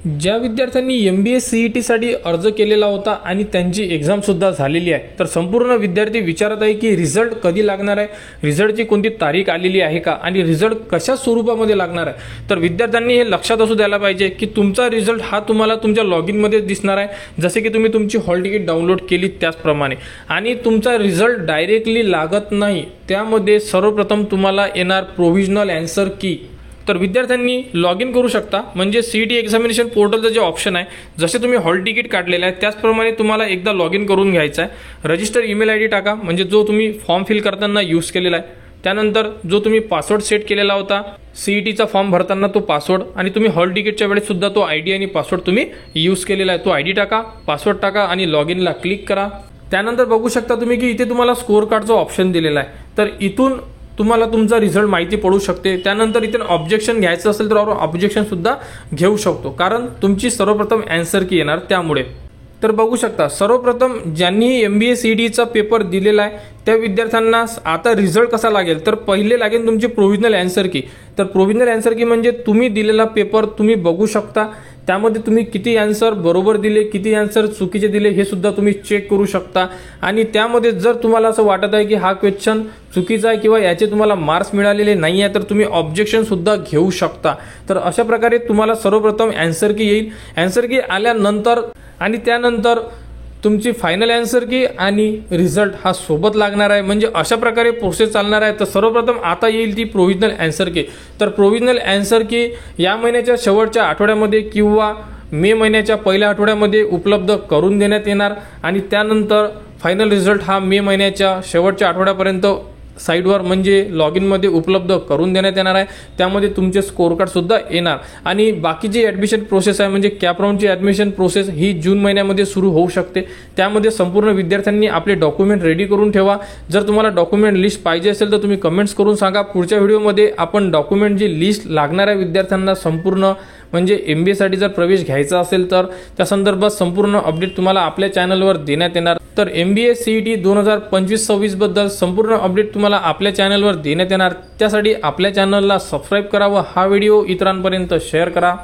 ज्या विद्यार्थ्यांनी MBA CET साठी अर्ज केलेला होता आणि त्यांची एक्झाम सुद्धा झालेली आहे, तर संपूर्ण विद्यार्थी विचारत आहे की रिझल्ट कधी लागणार आहे, रिझल्टची कोणती तारीख आलेली आहे का आणि रिझल्ट कशा स्वरूपामध्ये लागणार आहे। तर विद्यार्थ्यांनी हे लक्षात असू द्यायला पाहिजे की तुमचा रिझल्ट हा तुम्हाला तुमच्या लॉगिन मध्ये दिसणार आहे, जसे की तुम्ही तुमची हॉल तिकीट डाउनलोड केली त्याचप्रमाणे, आणि तुमचा रिझल्ट डायरेक्टली लागत नाही। त्यामध्ये सर्वप्रथम तुम्हाला येणार प्रोव्हिजनल आन्सर की। तर विद्यार्थ्यांनी लॉग इन करू शकता, म्हणजे CET एक्झामिनेशन पोर्टलचं जे ऑप्शन आहे, जसे तुम्ही हॉल तिकीट काढलेलं आहे त्याचप्रमाणे तुम्हाला एकदा लॉग इन करून घ्यायचं आहे। रजिस्टर ईमेल ID टाका, म्हणजे जो तुम्ही फॉर्म फिल करताना यूज केलेला आहे। त्यानंतर जो तुम्ही पासवर्ड सेट केलेला होता CETचा फॉर्म भरताना तो पासवर्ड, आणि तुम्ही हॉल तिकीटच्या वेळेस सुद्धा तो ID आणि पासवर्ड तुम्ही यूज केलेला आहे, तो ID टाका, पासवर्ड टाका आणि लॉग इनला क्लिक करा। त्यानंतर बघू शकता तुम्ही की इथे तुम्हाला स्कोअर कार्डचा ऑप्शन दिलेला आहे, तर इथून तुम्हाला तुमचा रिझल्ट माहिती पडू शकते। त्यानंतर इथे ऑब्जेक्शन घ्यायचं असेल तर ऑब्जेक्शन सुद्धा घेऊ शकतो, कारण तुमची सर्वप्रथम आन्सर की येणार त्यामुळे। तर बघू शकता सर्वप्रथम ज्यांनी MBA CETचा पेपर दिलेला आहे त्या विद्यार्थ्यांना आता रिझल्ट कसा लागेल, तर पहिले लागेल तुमची प्रोव्हिजनल आन्सर की। तर प्रोव्हिजनल आन्सर की म्हणजे तुम्ही दिलेला पेपर तुम्ही बघू शकता, त्यामध्ये तुम्ही किती आन्सर बरोबर दिले, किती आन्सर चुकीचे दिले हे सुद्धा तुम्ही चेक करू शकता। आणि त्यामध्ये जर तुम्हाला असं वाटत आहे की हा क्वेश्चन चुकीचा आहे किंवा याचे तुम्हाला मार्क्स मिळालेले नाही आहे, तर तुम्ही ऑब्जेक्शन सुद्धा घेऊ शकता। तर अशा प्रकारे तुम्हाला सर्वप्रथम आन्सर की येईल, आन्सर की आल्यानंतर आणि त्यानंतर तुमची फायनल आन्सर की आणि रिझल्ट हा सोबत लागणार आहे, म्हणजे अशा प्रकारे प्रोसेस चालणार आहे। तर सर्वप्रथम आता येईल ती प्रोव्हिजनल आन्सर की। तर प्रोव्हिजनल आन्सर की या महिन्याच्या शेवटच्या आठवड्यामध्ये किंवा मे महिन्याच्या पहिल्या आठवड्यामध्ये उपलब्ध करून देण्यात येणार, आणि त्यानंतर फायनल रिझल्ट हा मे महिन्याच्या शेवटच्या आठवड्यापर्यंत साईटवर म्हणजे लॉग इनमध्ये उपलब्ध करून देण्यात येणार आहे। त्यामध्ये तुमचे स्कोअर कार्ड सुद्धा येणार, आणि बाकीची ॲडमिशन प्रोसेस आहे म्हणजे कॅप राऊंडची ॲडमिशन प्रोसेस ही जून महिन्यामध्ये सुरू होऊ शकते। त्यामध्ये संपूर्ण विद्यार्थ्यांनी आपले डॉक्युमेंट रेडी करून ठेवा। जर तुम्हाला डॉक्युमेंट लिस्ट पाहिजे असेल तर तुम्ही कमेंट्स करून सांगा, पुढच्या व्हिडिओमध्ये आपण डॉक्युमेंट जी लिस्ट लागणाऱ्या विद्यार्थ्यांना संपूर्ण म्हणजे MBA साठी जर प्रवेश घ्यायचा असेल तर त्या संदर्भात संपूर्ण अपडेट तुम्हाला आपल्या चॅनलवर देण्यात येणार। तर MBA CET 2025-26 बद्दल संपूर्ण अपडेट तुम्हाला आपल्या चॅनलवर देण्यात येणार। त्यासाठी आपल्या चॅनलला सबस्क्राईब करा व हा व्हिडिओ इतरांपर्यंत शेअर करा।